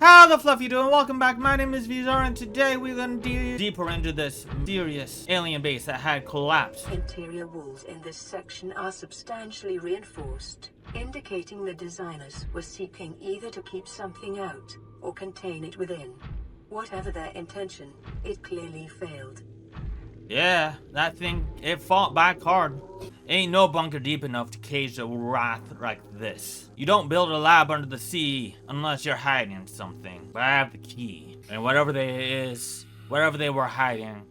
How the fluff you doing? Welcome back. My name is Vezara, and today we're gonna dig deeper into this mysterious alien base that had collapsed. Interior walls in this section are substantially reinforced, indicating the designers were seeking either to keep something out or contain it within. Whatever their intention, it clearly failed. Yeah, that thing, it fought back hard. Ain't no bunker deep enough to cage a wrath like this. You don't build a lab under the sea unless you're hiding something. But I have the key. And whatever they were hiding,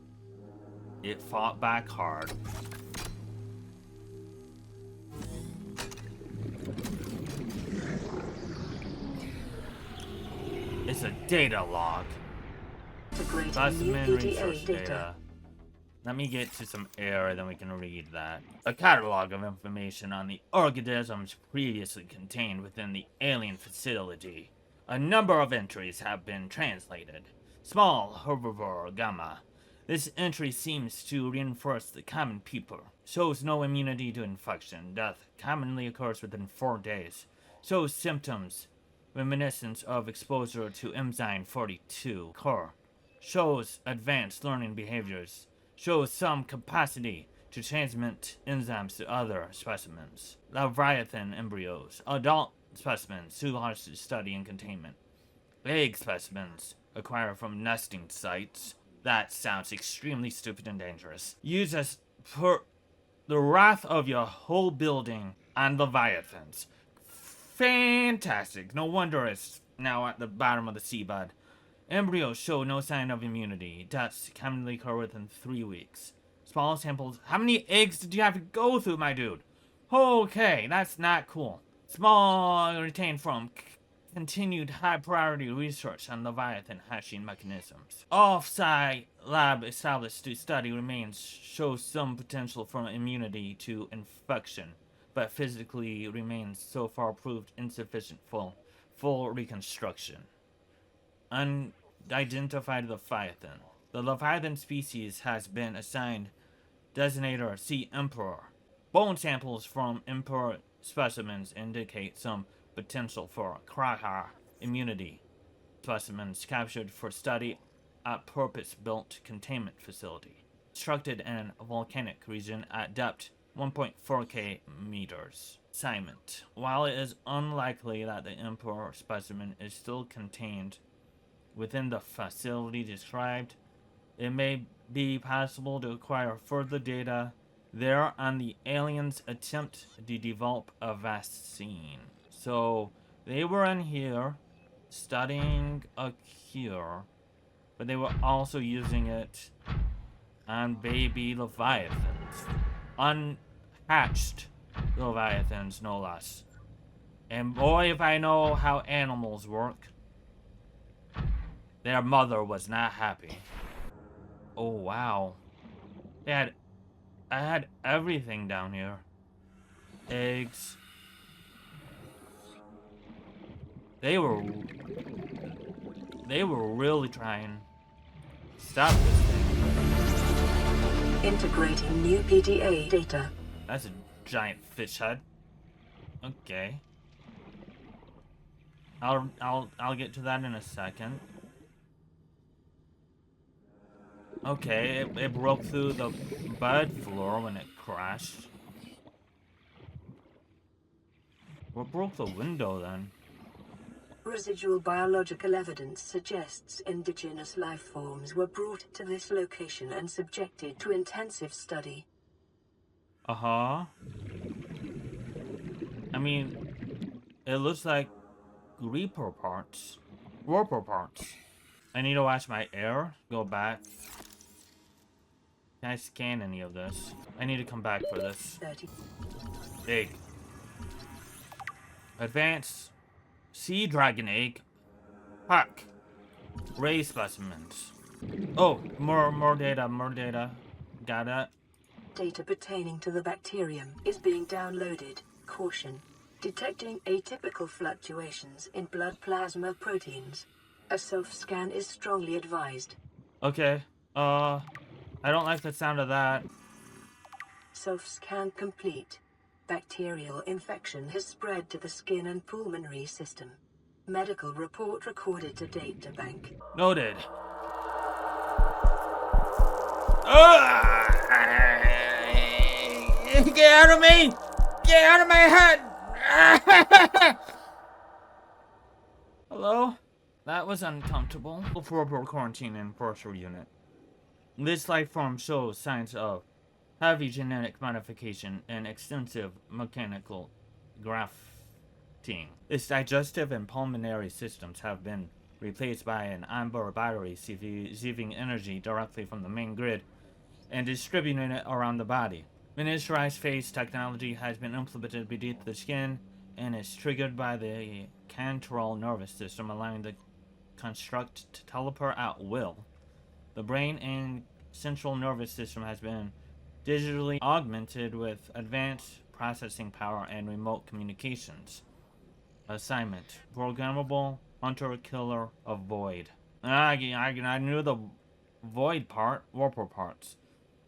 it fought back hard. It's a data log. Specimen resource data. Let me get to some air, then we can read that. A catalog of information on the organisms previously contained within the alien facility. A number of entries have been translated. Small herbivore gamma. This entry seems to reinforce the common people. Shows no immunity to infection. Death commonly occurs within 4 days. Shows symptoms reminiscent of exposure to enzyme 42 core. Shows advanced learning behaviors. Shows some capacity to transmit enzymes to other specimens. Leviathan embryos. Adult specimens too large to study in containment. Egg specimens acquired from nesting sites. That sounds extremely stupid and dangerous. Use as per the wrath of your whole building on Leviathans. Fantastic. No wonder it's now at the bottom of the seabed. Embryos show no sign of immunity. Deaths commonly occur within 3 weeks. Small samples. How many eggs did you have to go through, my dude? Okay, that's not cool. Small retained from continued high priority research on Leviathan hatching mechanisms. Off-site lab established to study remains shows some potential for immunity to infection, but physically remains so far proved insufficient for full reconstruction. Unidentified Leviathan. The Leviathan species has been assigned designator Sea Emperor. Bone samples from Emperor specimens indicate some potential for Kraha immunity. Specimens captured for study at purpose-built containment facility. Constructed in a volcanic region at depth 1.4k meters. Assignment. While it is unlikely that the Emperor specimen is still contained within the facility described, it may be possible to acquire further data there on the aliens' attempt to develop a vaccine. So they were in here studying a cure, but they were also using it on baby Leviathans. Unhatched Leviathans, no less. And boy, if I know how animals work. Their mother was not happy. Oh wow. I had everything down here. Eggs. They were really trying to stop this thing. Integrating new PDA data. That's a giant fish head. Okay. I'll get to that in a second. Okay, it broke through the bed floor when it crashed. What broke the window then? Residual biological evidence suggests indigenous life forms were brought to this location and subjected to intensive study. Uh-huh. I mean, it looks like Reaper parts. I need to watch my air. Go back. Can I scan any of this? I need to come back for this. 30. Egg. Advanced sea dragon egg. Pack. Ray specimens. Oh, more data. Got it. Data pertaining to the bacterium is being downloaded. Caution. Detecting atypical fluctuations in blood plasma proteins. A self-scan is strongly advised. Okay. I don't like the sound of that. Self-scan complete. Bacterial infection has spread to the skin and pulmonary system. Medical report recorded to databank. Noted. Get out of me! Get out of my head! Hello? That was uncomfortable. For quarantine and forestry unit. This life form shows signs of heavy genetic modification and extensive mechanical grafting. Its digestive and pulmonary systems have been replaced by an onboard battery receiving energy directly from the main grid and distributing it around the body. Miniaturized phase technology has been implemented beneath the skin and is triggered by the central nervous system, allowing the construct to teleport at will. The brain and central nervous system has been digitally augmented with advanced processing power and remote communications. Assignment: programmable hunter-killer of void. I knew the void part. Warper parts.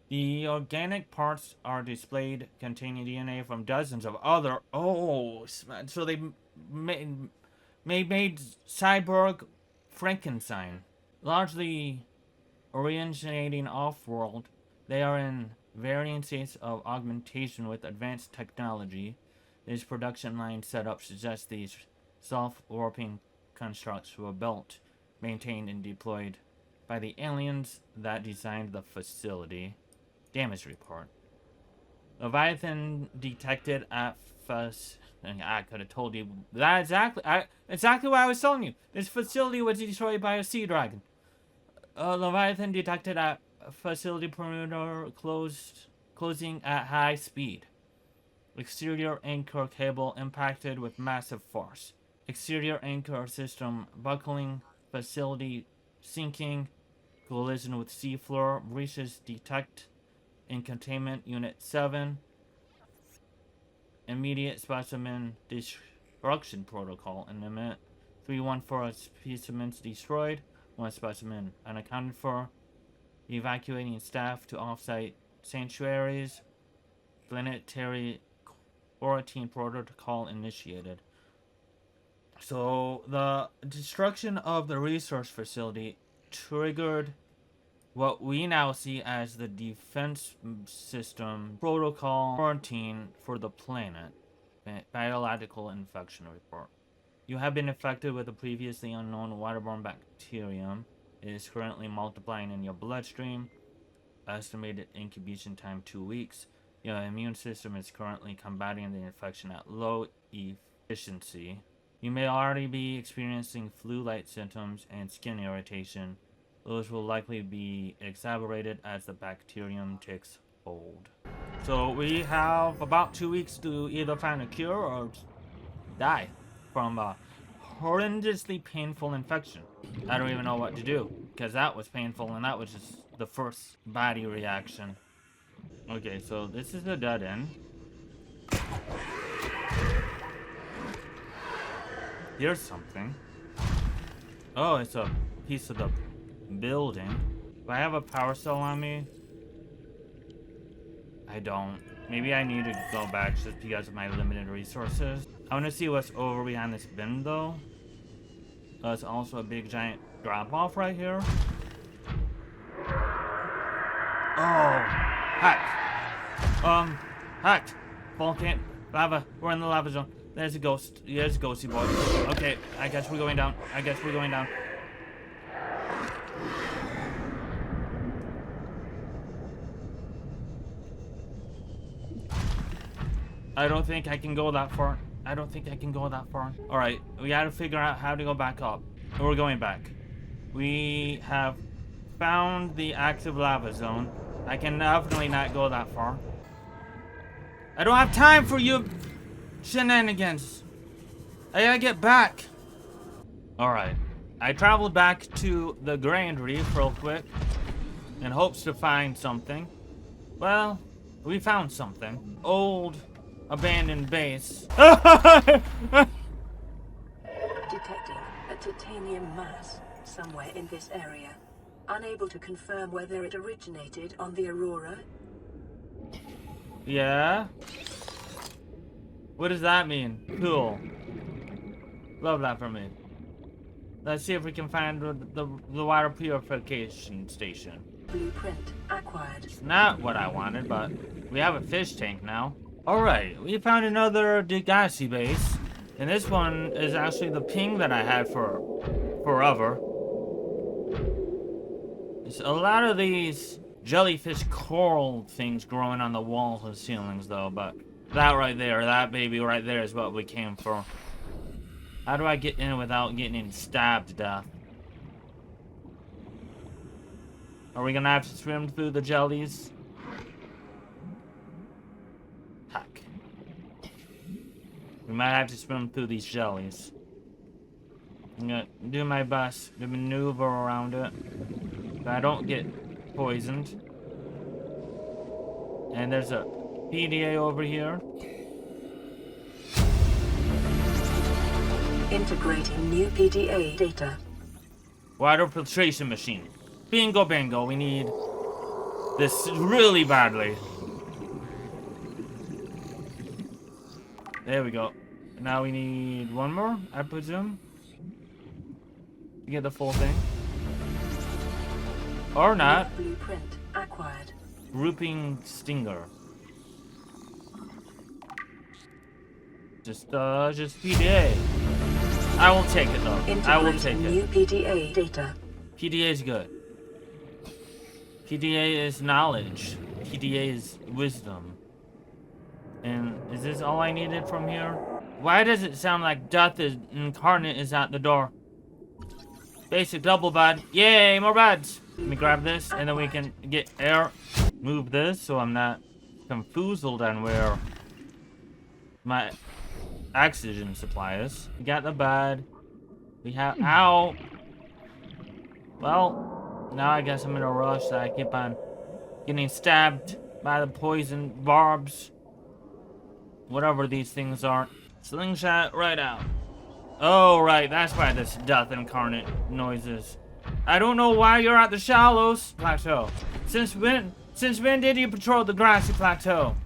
The organic parts are displayed containing DNA from dozens of other. Oh, so they made cyborg Frankenstein. Largely originating off-world, they are in varying states of augmentation with advanced technology. This production line setup suggests these self-warping constructs were built, maintained, and deployed by the aliens that designed the facility. Damage report. Leviathan detected at first. I could have told you that exactly what I was telling you. This facility was destroyed by a sea dragon. Leviathan detected at facility perimeter closing at high speed. Exterior anchor cable impacted with massive force. Exterior anchor system buckling. Facility sinking. Collision with seafloor. Breaches detect in containment unit 7. Immediate specimen destruction protocol in the minute. 314 specimens destroyed. 1 specimen unaccounted for. Evacuating staff to off-site sanctuaries. Planetary quarantine protocol initiated. So the destruction of the resource facility triggered what we now see as the defense system protocol quarantine for the planet. Biological infection report. You have been infected with a previously unknown waterborne bacterium. It is currently multiplying in your bloodstream. Estimated incubation time 2 weeks. Your immune system is currently combating the infection at low efficiency. You may already be experiencing flu-like symptoms and skin irritation. Those will likely be exacerbated as the bacterium takes hold. So we have about 2 weeks to either find a cure or die from a horrendously painful infection. I don't even know what to do, because that was painful and that was just the first body reaction. Okay, so this is a dead end. Here's something. Oh, it's a piece of the building. Do I have a power cell on me? I don't. Maybe I need to go back just because of my limited resources. I want to see what's over behind this bin though. There's also a big giant drop off right here. Oh, heck. Heck. Volcano. Lava. We're in the lava zone. There's a ghost. There's a ghosty boy. Okay, I guess we're going down. I don't think I can go that far. Alright, we gotta figure out how to go back up. We're going back. We have found the active lava zone. I can definitely not go that far. I don't have time for you shenanigans. I gotta get back. Alright. I traveled back to the Grand Reef real quick in hopes to find something. Well, we found something. Old abandoned base. Detecting a titanium mass somewhere in this area. Unable to confirm whether it originated on the Aurora. Yeah? What does that mean? Cool. Love that for me. Let's see if we can find the water purification station. Blueprint acquired. It's not what I wanted, but we have a fish tank now. Alright, we found another Degassi base. And this one is actually the ping that I had for forever. There's a lot of these jellyfish coral things growing on the walls and ceilings though, but that right there, that baby right there is what we came for. How do I get in without getting stabbed to death? Are we gonna have to swim through the jellies? Heck. We might have to swim through these jellies. I'm gonna do my best to maneuver around it so I don't get poisoned. And there's a PDA over here. Integrating new PDA data. Water filtration machine. Bingo bango, we need this really badly. There we go. Now we need one more, I presume, to get the full thing. Or not. Blueprint acquired. Grouping stinger. Just PDA. I will take it though. I will take New it. PDA data. PDA is good. PDA is knowledge. PDA is wisdom. And is this all I needed from here? Why does it sound like death is incarnate is at the door? Basic double bud. Yay, more buds. Let me grab this and then we can get air. Move this so I'm not confused on where my oxygen supply is. We got the bud. We have ow. Well, now I guess I'm in a rush that I keep on getting stabbed by the poison barbs. Whatever these things are. Slingshot right out. Oh, right. That's why this death incarnate noise is. I don't know why you're at the shallows plateau. Since when did you patrol the grassy plateau?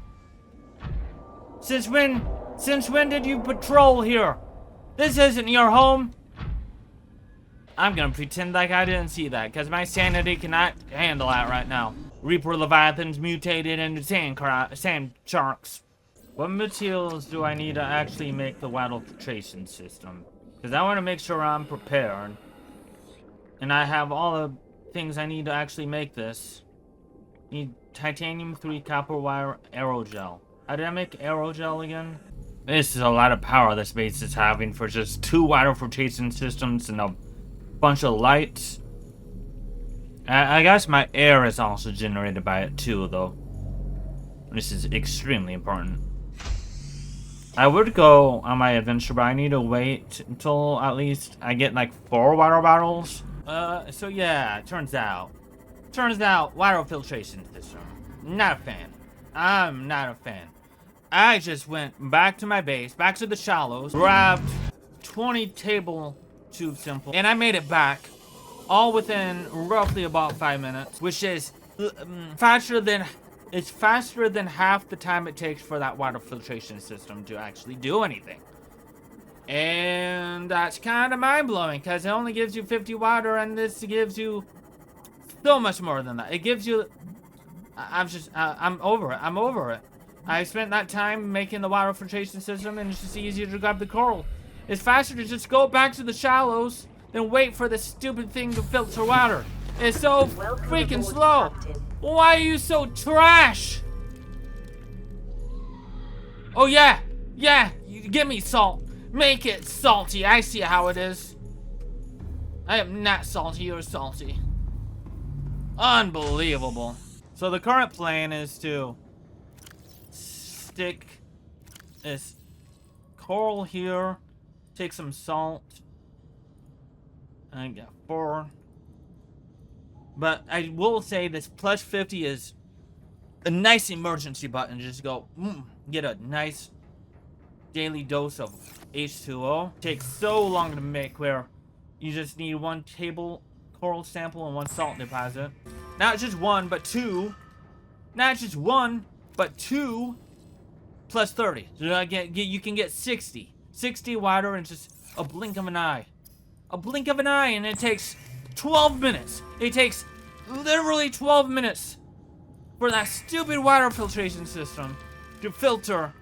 Since when did you patrol here? This isn't your home. I'm gonna pretend like I didn't see that, because my sanity cannot handle that right now. Reaper Leviathans mutated into sand sharks. What materials do I need to actually make the water filtration system? Because I want to make sure I'm prepared. And I have all the things I need to actually make this. Need titanium 3 copper wire aerogel. How did I make aerogel again? This is a lot of power this base is having for just 2 water filtration systems and a bunch of lights. I guess my air is also generated by it too, though. This is extremely important. I would go on my adventure, but I need to wait until at least I get like 4 water bottles. So yeah, turns out, water filtration system. Not a fan. I'm not a fan. I just went back to my base, back to the shallows, grabbed 20 table tube simple, and I made it back, all within roughly about 5 minutes, which is faster than half the time it takes for that water filtration system to actually do anything. And that's kind of mind-blowing, because it only gives you 50 water, and this gives you so much more than that. It gives you... I'm over it. I'm over it. I spent that time making the water filtration system, and it's just easier to grab the coral. It's faster to just go back to the shallows than wait for this stupid thing to filter water. It's so freaking slow. Why are you so trash? Oh yeah, you give me salt. Make it salty. I see how it is. I am not salty, you're salty. Unbelievable. So the current plan is to stick this coral here, take some salt, and I got 4. But I will say this plus 50 is a nice emergency button. Just go, get a nice daily dose of H2O. Takes so long to make where you just need 1 table coral sample and 1 salt deposit. Not just 1, but 2. Not just 1, but 2 plus 30. So you can get 60. 60 water in just a blink of an eye. A blink of an eye, and it takes 12 minutes. It takes literally 12 minutes for that stupid water filtration system to filter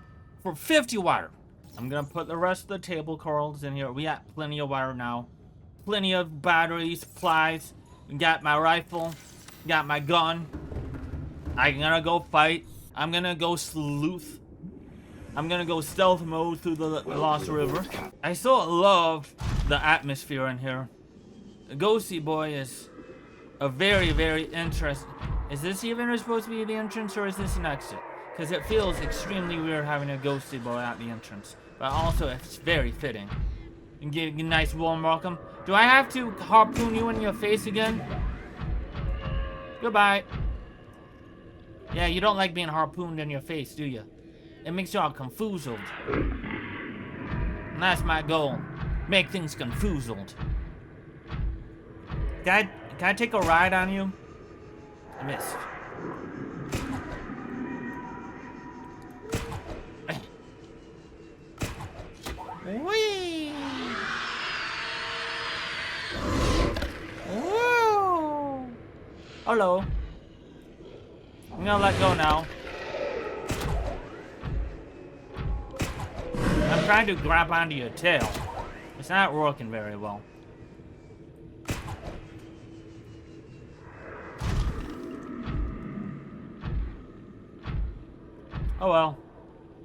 for 50 water. I'm gonna put the rest of the table corals in here. We got plenty of water now. Plenty of batteries, supplies. We got my rifle. Got my gun. I'm gonna go fight. I'm gonna go sleuth. I'm gonna go stealth mode through the Lost River. I still love the atmosphere in here. Ghosty Boy is a very, very interesting. Is this even supposed to be the entrance, or is this an exit? Because it feels extremely weird having a Ghosty Boy at the entrance. But also, it's very fitting. And give you a nice warm welcome. Do I have to harpoon you in your face again? Goodbye. Yeah, you don't like being harpooned in your face, do you? It makes you all confoozled. And that's my goal. Make things confoozled. Can I take a ride on you? I missed. Whee! Woo! Hello. I'm gonna let go now. I'm trying to grab onto your tail. It's not working very well. Oh well.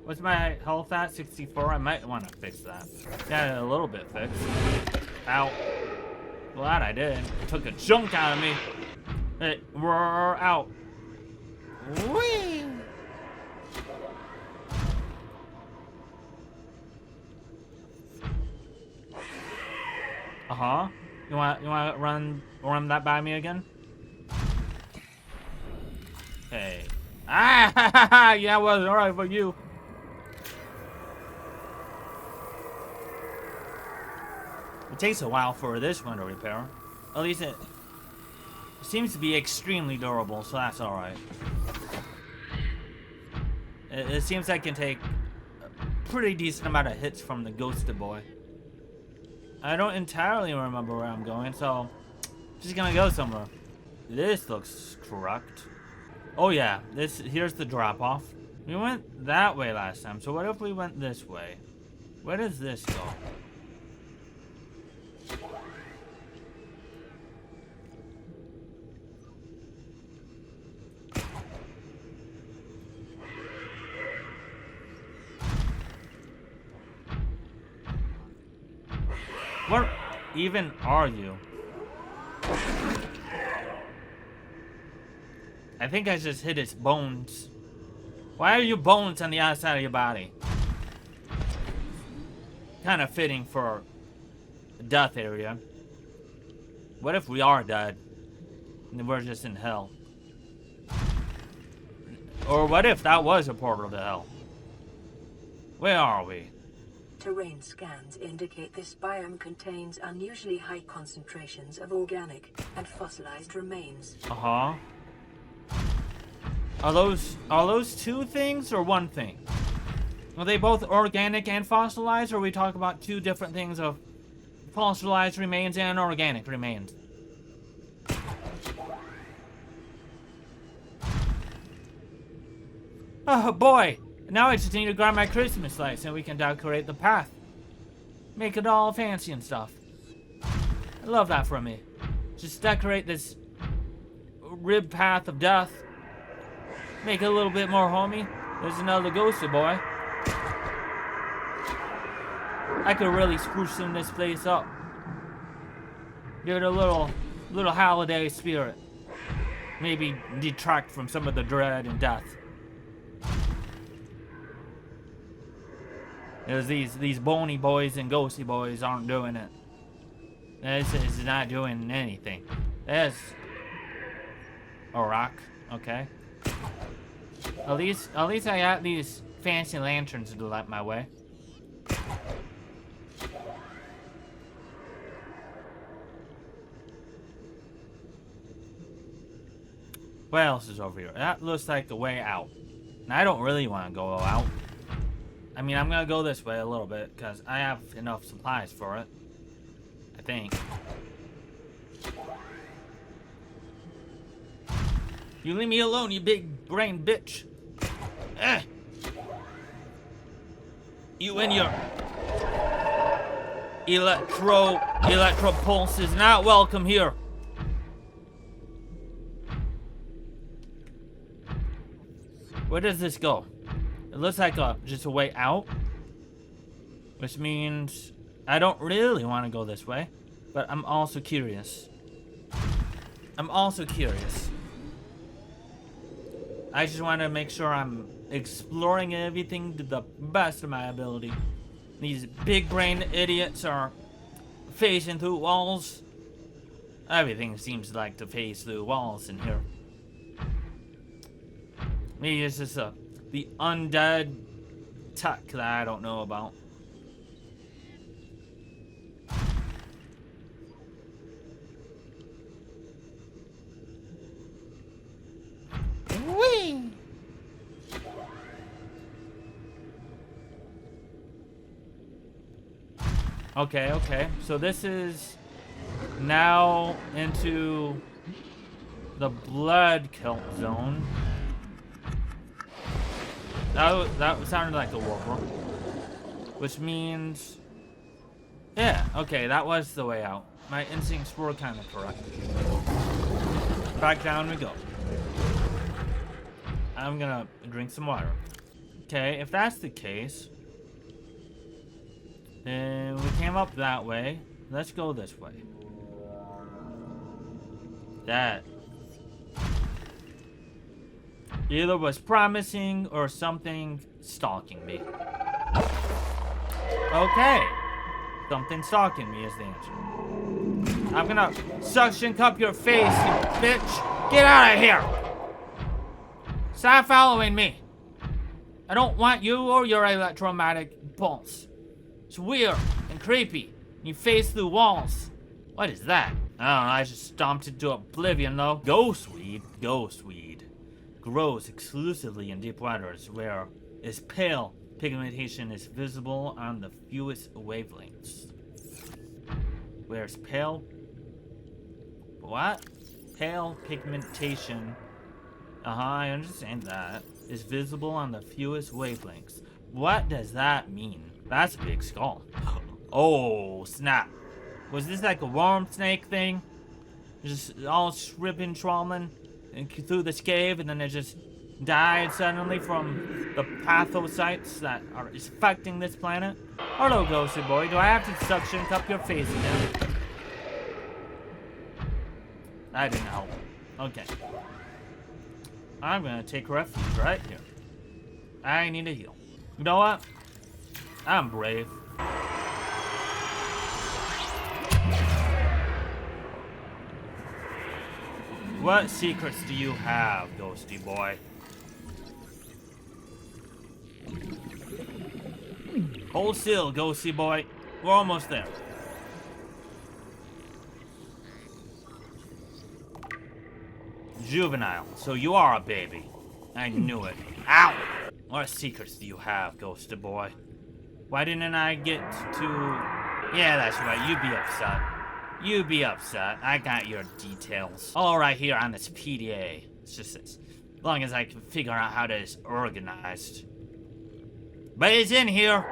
What's my health at? 64? I might want to fix that. Got it a little bit fixed. Ow. Glad I did. It took a chunk out of me. Hey, roar out. Whee! Uh-huh. You want run that by me again? Hey. Ah! Yeah, well, all right for you. It takes a while for this one to repair. At least it seems to be extremely durable, so that's all right. It seems I can take a pretty decent amount of hits from the Ghosted Boy. I don't entirely remember where I'm going, so I'm just gonna go somewhere. This looks correct. Oh yeah, here's the drop-off. We went that way last time, so what if we went this way? Where does this go? Where even are you? I think I just hit its bones. Why are your bones on the outside of your body? Kind of fitting for a death area. What if we are dead and we're just in hell? Or what if that was a portal to hell? Where are we? Terrain scans indicate this biome contains unusually high concentrations of organic and fossilized remains. Uh-huh. Are those two things or one thing? Are they both organic and fossilized, or are we talking about two different things of fossilized remains and organic remains? Oh boy! Now I just need to grab my Christmas lights and we can decorate the path. Make it all fancy and stuff. I love that for me. Just decorate this rib path of death. Make it a little bit more homey. There's another Ghosty Boy. I could really spruce this place up. Give it a little holiday spirit. Maybe detract from some of the dread and death. Because these bony boys and ghosty boys aren't doing it. This is not doing anything. There's a rock. Okay. At least I got these fancy lanterns to light my way. What else is over here? That looks like the way out. And I don't really want to go out. I mean, I'm gonna go this way a little bit because I have enough supplies for it. I think. You leave me alone, you big brain bitch. Eh. You and your electro pulse is not welcome here. Where does this go? It looks like just a way out, which means I don't really want to go this way, but I'm also curious. I just want to make sure I'm exploring everything to the best of my ability. These big brain idiots are facing through walls. Everything seems like to phase through walls in here. Maybe it's just the undead tech that I don't know about. Whee! Okay. So this is now into the blood cult zone. That sounded like a warble. Which means... yeah, okay, that was the way out. My instincts were kind of correct. Back down we go. I'm gonna drink some water. Okay, if that's the case... then we came up that way. Let's go this way. That either was promising or something stalking me. Okay. Something stalking me is the answer. I'm gonna suction cup your face, you bitch. Get out of here. Stop following me. I don't want you or your electromagnetic pulse. It's weird and creepy. You phase through walls. What is that? I don't know, I just stomped into oblivion though. Ghost weed grows exclusively in deep waters where its pale pigmentation is visible on the fewest wavelengths. Where's pale? What? Pale pigmentation. I understand that. Is visible on the fewest wavelengths. What does that mean? That's a big skull. Oh, snap. Was this like a worm snake thing? Just all shripping, trawling through this cave, and then it just died suddenly from the pathocytes that are affecting this planet? Hello, ghosty boy. Do I have to suction cup your face again? That didn't help. Okay. I'm gonna take refuge right here. I need to heal. You know what? I'm brave. What secrets do you have, ghosty boy? Hold still, ghosty boy. We're almost there. Juvenile, so you are a baby. I knew it. Ow! What secrets do you have, ghosty boy? Why didn't I get to... yeah, that's right, you'd be upset. You'd be upset. I got your details. All right here on this PDA. It's just as long as I can figure out how it is organized. But it's in here.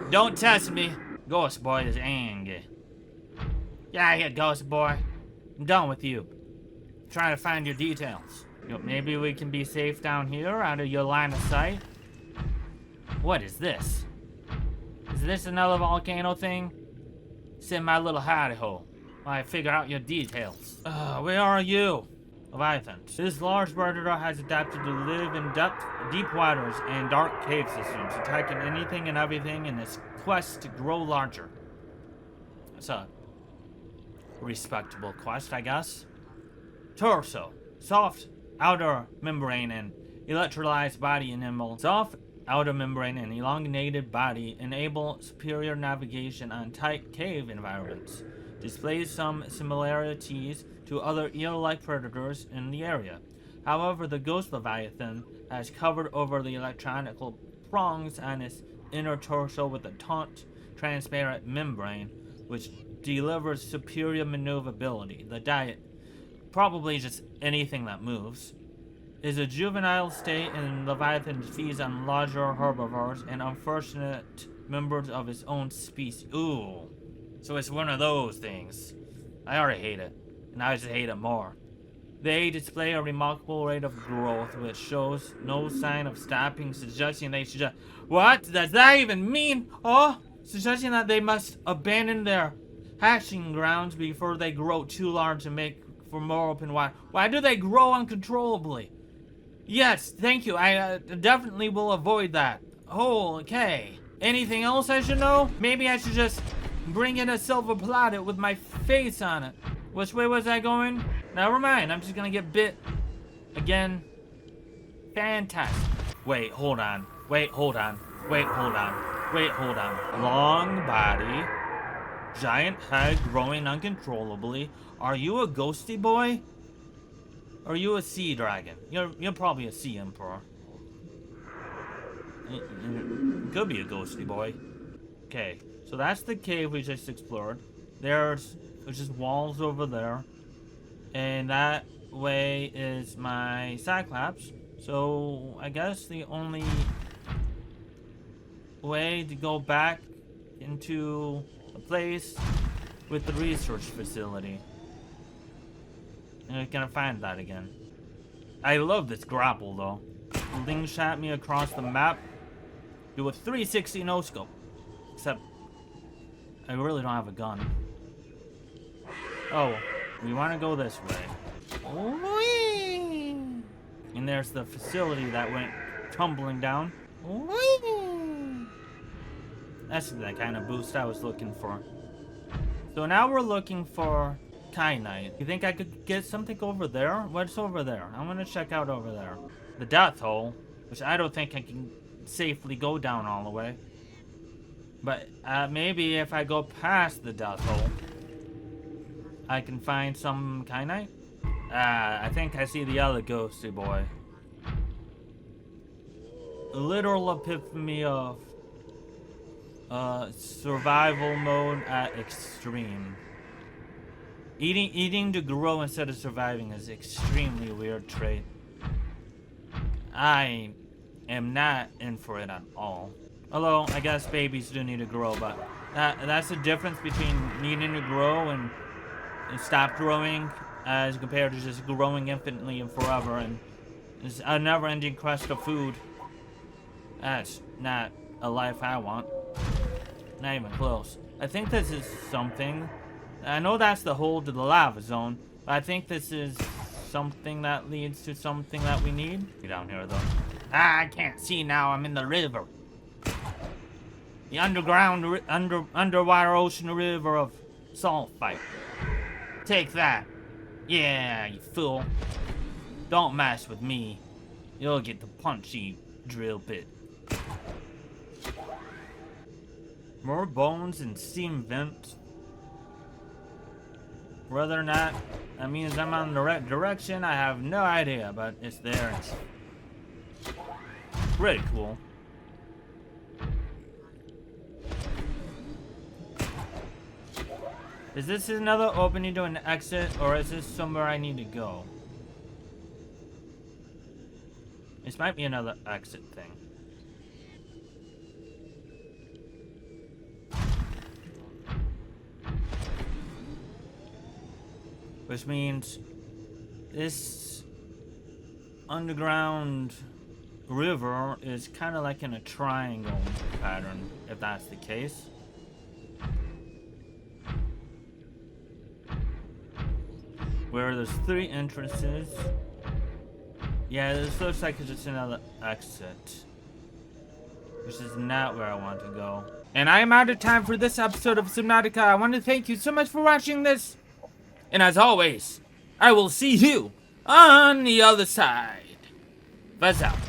Don't test me. Ghost boy is angry. Yeah, here, ghost boy. I'm done with you. I'm trying to find your details. You know, maybe we can be safe down here, out of your line of sight. What is this? Is this another volcano thing? It's in my little hidey hole while I figure out your details. Where are you? Leviathan. This large predator has adapted to live in deep waters and dark cave systems, attacking anything and everything in its quest to grow larger. It's a respectable quest, I guess. Torso. Soft outer membrane and electrolyzed body enable. Soft outer membrane and elongated body enable superior navigation on tight cave environments. Displays some similarities to other eel-like predators in the area. However, the ghost leviathan has covered over the electronical prongs on its inner torso with a taut, transparent membrane, which delivers superior maneuverability. The diet, probably just anything that moves, is a juvenile state, and Leviathan feeds on larger herbivores and unfortunate members of its own species. Ooh. So it's one of those things. I already hate it. And I just hate it more. They display a remarkable rate of growth, which shows no sign of stopping, suggesting they should just... What does that even mean? Oh, suggesting that they must abandon their hatching grounds before they grow too large and make for more open water. Why do they grow uncontrollably? Yes, thank you. I definitely will avoid that. Oh, okay. Anything else I should know? Maybe I should just bring in a silver platter with my face on it. Which way was I going? Never mind. I'm just gonna get bit again. Fantastic. Wait, hold on. Wait, hold on. Wait, hold on. Wait, hold on. Long body. Giant head growing uncontrollably. Are you a ghosty boy? Or are you a sea dragon? You're probably a sea emperor. Could be a ghosty boy. Okay, so that's the cave we just explored. There's just walls over there. And that way is my Cyclops. So I guess the only way to go back into a place with the research facility. And we're gonna find that again. I love this grapple though. Slingshot me across the map. Do a 360 no scope. Except I really don't have a gun. Oh, we want to go this way. Whee! And there's the facility that went tumbling down. Whee! That's the kind of boost I was looking for. So now we're looking for kyanite. You think I could get something over there? What's over there? I want to check out over there. The death hole, which I don't think I can safely go down all the way. But maybe if I go past the death hole, I can find some kyanite. I think I see the other ghosty boy. Literal epiphany of survival mode at extreme. Eating to grow instead of surviving is extremely weird trait. I am not in for it at all. Although I guess babies do need to grow, but that's the difference between needing to grow and stop growing as compared to just growing infinitely and forever and it's a never-ending quest of food. That's not a life I want. Not even close. I think this is something. I know that's the hole to the lava zone, but I think this is something that leads to something that we need. Get down here though. I can't see now. I'm in the river. The underground, underwater ocean river of sulfite. Take that. Yeah, you fool. Don't mess with me. You'll get the punchy drill bit. More bones and steam vents. Whether or not that means I'm on the right direction, I have no idea, but it's there. It's pretty cool. Is this another opening to an exit, or is this somewhere I need to go? This might be another exit thing. Which means this underground river is kind of like in a triangle pattern, if that's the case. Where there's 3 entrances. Yeah, this looks like it's just another exit. Which is not where I want to go. And I am out of time for this episode of Subnautica. I want to thank you so much for watching this. And as always, I will see you on the other side. Vezara.